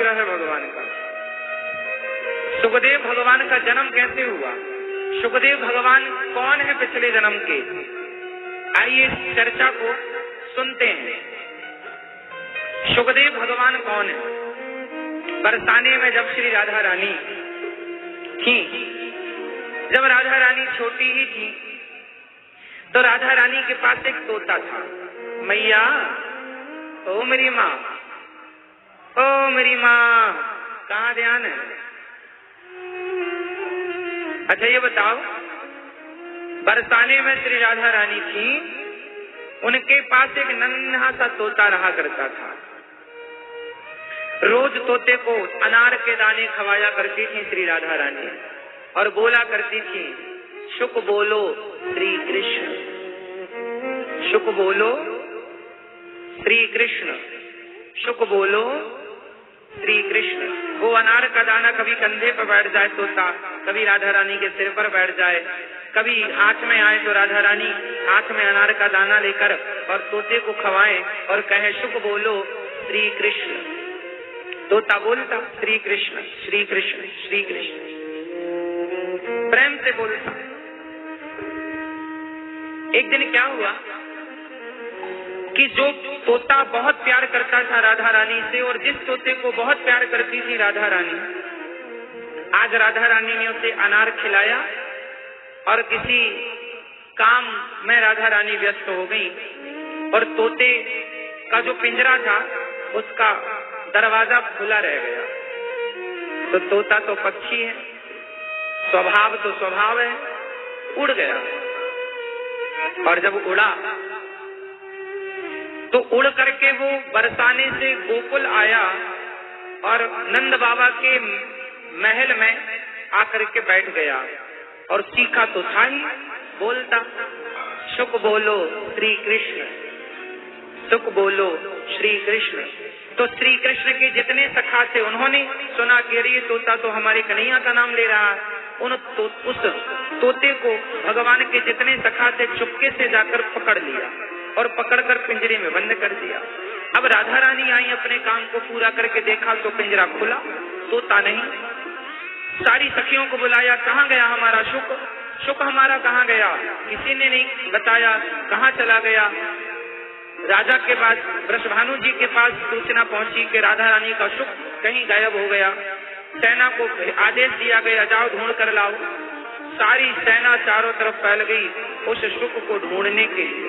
आग्रह है भगवान का। सुखदेव भगवान का जन्म कैसे हुआ, सुखदेव भगवान कौन है पिछले जन्म के, आइए इस चर्चा को सुनते हैं। सुखदेव भगवान कौन है। बरसाने में जब श्री राधा रानी थी, जब राधा रानी छोटी ही थी, तो राधा रानी के पास एक तोता था। मैया, ओ मेरी माँ, ओ मेरी माँ, कहाँ ध्यान है? अच्छा ये बताओ, बरसाने में श्री राधा रानी थी, उनके पास एक नन्हा सा तोता रहा करता था। रोज तोते को अनार के दाने खवाया करती थी श्री राधा रानी, और बोला करती थी, शुक बोलो श्री कृष्ण, शुक बोलो श्री कृष्ण, शुक बोलो श्री कृष्ण। वो अनार का दाना कभी कंधे पर बैठ जाए तोता, कभी राधा रानी के सिर पर बैठ जाए, कभी हाथ में आए तो राधा रानी हाथ में अनार का दाना लेकर और तोते को खवाए और कहे, शुक बोलो श्री कृष्ण। तोता बोलता, श्री कृष्ण श्री कृष्ण श्री कृष्ण, प्रेम से बोलता। एक दिन क्या हुआ कि जो तोता बहुत प्यार करता था राधा रानी से, और जिस तोते को बहुत प्यार करती थी राधा रानी, आज राधा रानी ने उसे अनार खिलाया और किसी काम में राधा रानी व्यस्त हो गई, और तोते का जो पिंजरा था उसका दरवाजा खुला रह गया। तो तोता तो पक्षी है, स्वभाव तो स्वभाव है, उड़ गया। और जब उड़ा तो उड़ करके वो बरसाने से गोकुल आया और नंद बाबा के महल में आकर के बैठ गया, और सीखा तो था ही, बोलता, शुक बोलो श्री कृष्ण, शुक बोलो श्री कृष्ण। तो श्री कृष्ण के जितने सखा थे उन्होंने सुना कि अरे ये तोता तो हमारे कन्हैया का नाम ले रहा है। उस तोते को भगवान के जितने सखा थे चुपके से जाकर पकड़ लिया और पकड़कर पिंजरे में बंद कर दिया। अब राधा रानी आई, अपने काम को पूरा करके देखा तो पिंजरा खुला, तोता नहीं। सारी सखियों को बुलाया, कहाँ गया हमारा शुक, शुक हमारा कहाँ गया? किसी ने नहीं बताया, कहाँ चला गया? राजा के पास, वृषभानु जी के पास सूचना पहुंची कि राधा रानी का शुक कहीं गायब हो गया। सेना को आदेश दिया गया, जाओ ढूंढ कर लाओ। सारी सेना चारों तरफ फैल गई उस शुक को ढूंढने के लिए,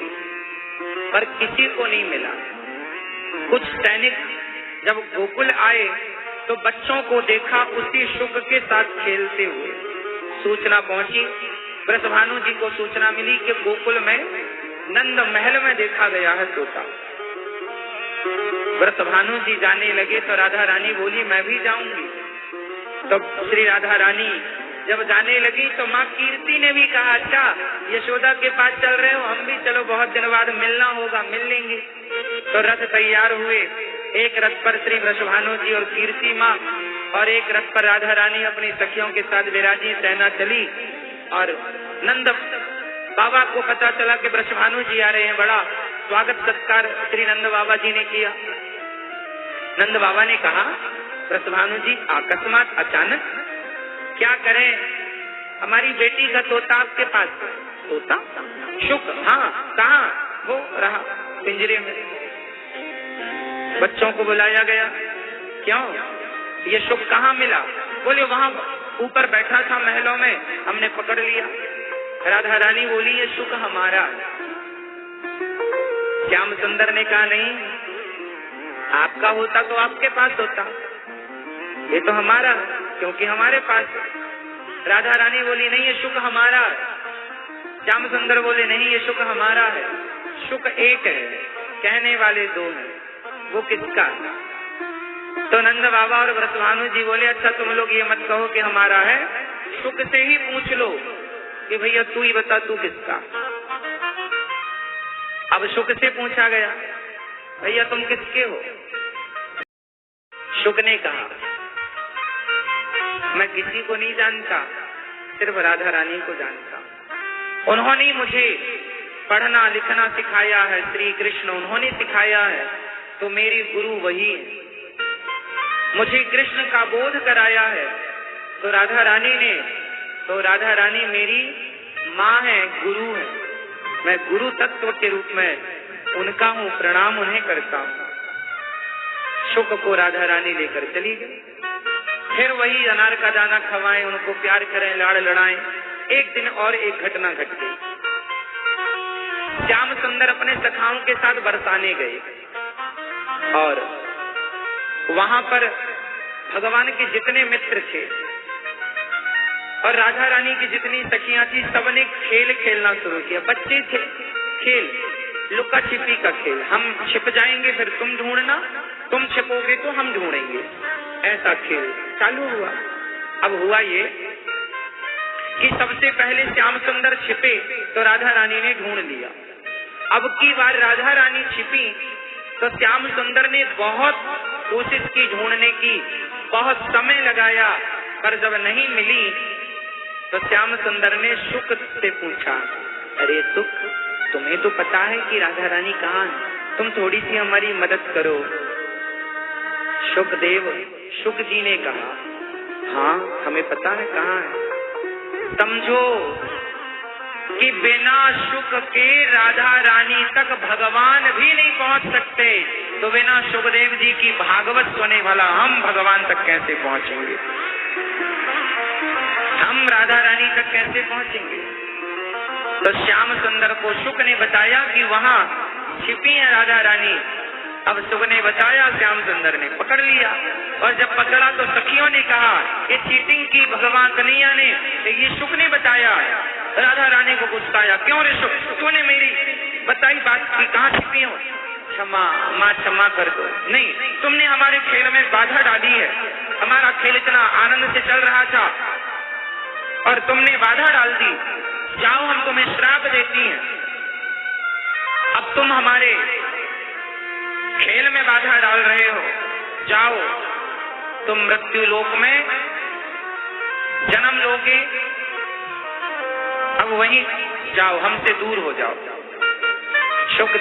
पर किसी को नहीं मिला। कुछ सैनिक जब गोकुल आए तो बच्चों को देखा उसी शुक के साथ खेलते हुए। सूचना पहुंची, वृषभानु जी को सूचना मिली कि गोकुल में नंद महल में देखा गया है तोता। वृषभानु जी जाने लगे तो राधा रानी बोली, मैं भी जाऊंगी। तो श्री राधा रानी जब जाने लगी तो माँ कीर्ति ने भी कहा, अच्छा यशोदा के पास चल रहे हो, हम भी चलो, बहुत दिन बाद मिलना होगा, मिल लेंगे। तो रथ तैयार हुए, एक रथ पर श्री वृषभानु जी और कीर्ति माँ, और एक रथ पर राधा रानी अपनी सखियों के साथ विराजी। सेना चली और नंद बाबा को पता चला कि वृषभानु जी आ रहे हैं। बड़ा स्वागत सत्कार श्री नंद बाबा जी ने किया। नंद बाबा ने कहा, वृषभानु जी अकस्मात अचानक क्या करें, हमारी बेटी का तोता आपके पास। तोता? शुक? हाँ, कहाँ? वो रहा पिंजरे में। बच्चों को बुलाया गया, क्यों ये शुक कहाँ मिला? बोले वहाँ ऊपर बैठा था महलों में, हमने पकड़ लिया। राधा रानी बोली, ये शुक हमारा। श्याम सुंदर ने कहा, नहीं, आपका होता तो आपके पास होता, ये तो हमारा क्योंकि हमारे पास। राधा रानी बोली, नहीं ये शुक हमारा। श्याम सुंदर बोले, नहीं ये शुक हमारा है। शुक एक है, कहने वाले दो हैं, वो किसका? तो नंद बाबा और वृषभानु जी बोले, अच्छा तुम लोग ये मत कहो कि हमारा है, शुक से ही पूछ लो कि भैया तू ही बता, तू किसका? अब शुक से पूछा गया, भैया तुम किसके हो? शुक ने कहा, मैं किसी को नहीं जानता, सिर्फ राधा रानी को जानता। उन्होंने मुझे पढ़ना लिखना सिखाया है, श्री कृष्ण उन्होंने सिखाया है, तो मेरी गुरु वही है। मुझे कृष्ण का बोध कराया है। तो राधा रानी मेरी माँ है, गुरु है, मैं गुरु तत्व के रूप में उनका हूँ, प्रणाम उन्हें करता हूँ। शुक को राधा रानी लेकर चली गई। फिर वही अनार का दाना खवाएं, उनको प्यार करें, लाड़ लड़ाएं। एक दिन और एक घटना घट गई। श्याम सुंदर अपने सखाओं के साथ बरसाने गए और वहां पर भगवान के जितने मित्र थे और राधा रानी की जितनी सखियां थी, सबने खेल खेलना शुरू किया। बच्चे थे, खेल लुका छिपी का खेल, हम छिप जाएंगे फिर तुम ढूंढना, तुम छिपोगे तो हम ढूंढेंगे, ऐसा खेल चालू हुआ। अब हुआ ये कि सबसे पहले श्याम सुंदर छिपे तो राधा रानी ने ढूंढ लिया। अब की बार राधा रानी छिपी तो श्याम सुंदर ने बहुत कोशिश की ढूंढने की, बहुत समय लगाया, पर जब नहीं मिली तो श्याम सुंदर ने शुक से पूछा, अरे शुक, तुम्हें तो पता है कि राधा रानी कहाँ है, तुम थोड़ी सी हमारी मदद करो। शुक जी ने कहा, हाँ हमें पता है कहाँ है। समझो कि बिना शुक के राधा रानी तक भगवान भी नहीं पहुंच सकते, तो बिना शुकदेव जी की भागवत सुने वाला हम भगवान तक कैसे पहुंचेंगे, हम राधा रानी तक कैसे पहुंचेंगे। तो श्याम सुंदर को शुक ने बताया कि वहां छिपी है राधा रानी। अब शुक ने बताया, श्याम सुंदर ने पकड़ लिया और जब पकड़ा तो सखियों ने कहा ये चीटिंग की भगवान कन्हैया ने, ये शुक ने बताया। राधा रानी को गुस्सा आया, क्यों रे शुक, तूने मेरी बताई बात की, कहाँ छिपी हो? क्षमा माँ, क्षमा कर दो। नहीं, तुमने हमारे खेल में बाधा डाली है, हमारा खेल इतना आनंद से चल रहा था और तुमने बाधा डाल दी। जाओ, हम तुम्हें श्राप देती हैं, अब तुम हमारे खेल में बाधा डाल रहे हो, जाओ तुम मृत्यु लोक में जन्म लोगे, अब वहीं जाओ, हमसे दूर हो जाओ। शुक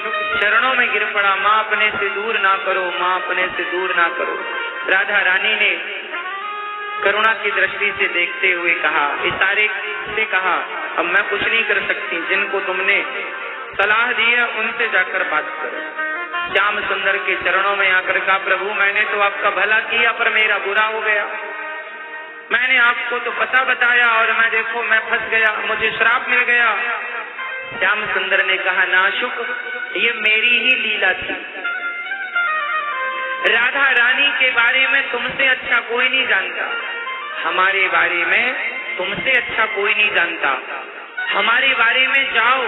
चरणों में गिर पड़ा, माँ अपने से दूर ना करो, माँ अपने से दूर ना करो। राधा रानी ने करुणा की दृष्टि से देखते हुए कहा, इशारे से कहा, अब मैं कुछ नहीं कर सकती, जिनको तुमने सलाह दी है उनसे जाकर बात करो। श्याम सुंदर के चरणों में आकर कहा, प्रभु मैंने तो आपका भला किया पर मेरा बुरा हो गया, मैंने आपको तो पता बताया और मैं देखो मैं फंस गया, मुझे श्राप मिल गया। श्याम सुंदर ने कहा, ना शुक, ये मेरी ही लीला थी, राधा रानी के बारे में तुमसे अच्छा कोई नहीं जानता, हमारे बारे में तुमसे अच्छा कोई नहीं जानता, हमारे बारे में जाओ,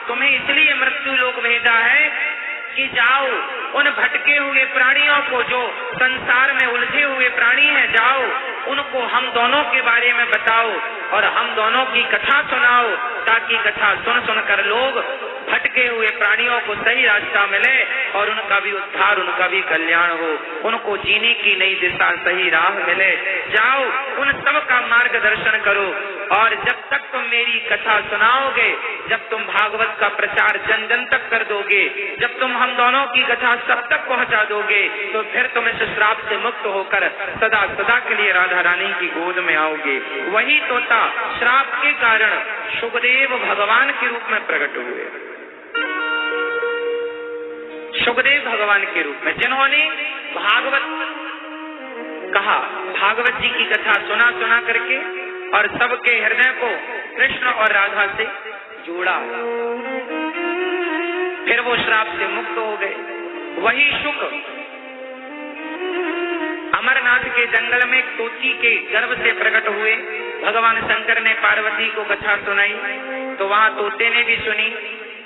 तुम्हें इसलिए मृत्यु लोक भेजा है कि जाओ उन भटके हुए प्राणियों को, जो संसार में उलझे हुए प्राणी हैं, जाओ उनको हम दोनों के बारे में बताओ और हम दोनों की कथा सुनाओ, ताकि कथा सुन सुनकर लोग भटके हुए प्राणियों को सही रास्ता मिले और उनका भी उद्धार, उनका भी कल्याण हो, उनको जीने की नई दिशा, सही राह मिले। जाओ उन सब का मार्गदर्शन करो और जब तक तुम मेरी कथा सुनाओगे, जब तुम भागवत का प्रचार जन जन तक कर दोगे, जब तुम हम दोनों की कथा सब तक पहुंचा दोगे, तो फिर तुम इस श्राप से मुक्त होकर सदा सदा के लिए राधा रानी की गोद में आओगे। वही तोता श्राप के कारण शुकदेव भगवान के रूप में प्रकट हुए, शुकदेव भगवान के रूप में, जिन्होंने भागवत कहा, भागवत जी की कथा सुना सुना करके और सबके हृदय को कृष्ण और राधा से जोड़ा, फिर वो श्राप से मुक्त हो गए। वही शुक अमरनाथ के जंगल में तोती के गर्भ से प्रकट हुए। भगवान शंकर ने पार्वती को कथा सुनाई तो वहाँ तोते ने भी सुनी,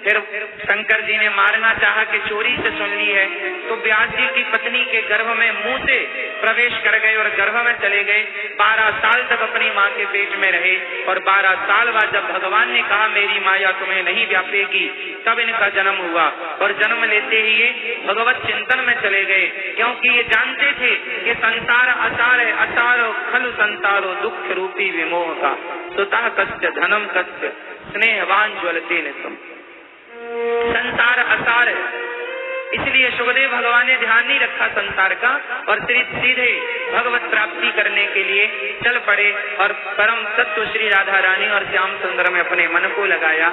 फिर शंकर जी ने मारना चाहा कि चोरी से सुन ली है, तो व्यास जी की पत्नी के गर्भ में मुंह से प्रवेश कर गए और गर्भ में चले गए। 12 साल तक अपनी माँ के पेट में रहे और 12 साल बाद जब भगवान ने कहा मेरी माया तुम्हें नहीं व्यापेगी, तब इनका जन्म हुआ और जन्म लेते ही ये भगवत चिंतन में चले गए, क्योंकि ये जानते थे कि संसार असार है, असारो खलु संसारो दुख रूपी विमोह का, सुता कस्य धनम कस्य स्नेहवान ज्वलते नितम। संसार असार है, इसलिए सुखदेव भगवान ने ध्यान नहीं रखा संसार का और सीधे भगवत प्राप्ति करने के लिए चल पड़े और परम तत्व श्री राधा रानी और श्याम सुंदर में अपने मन को लगाया।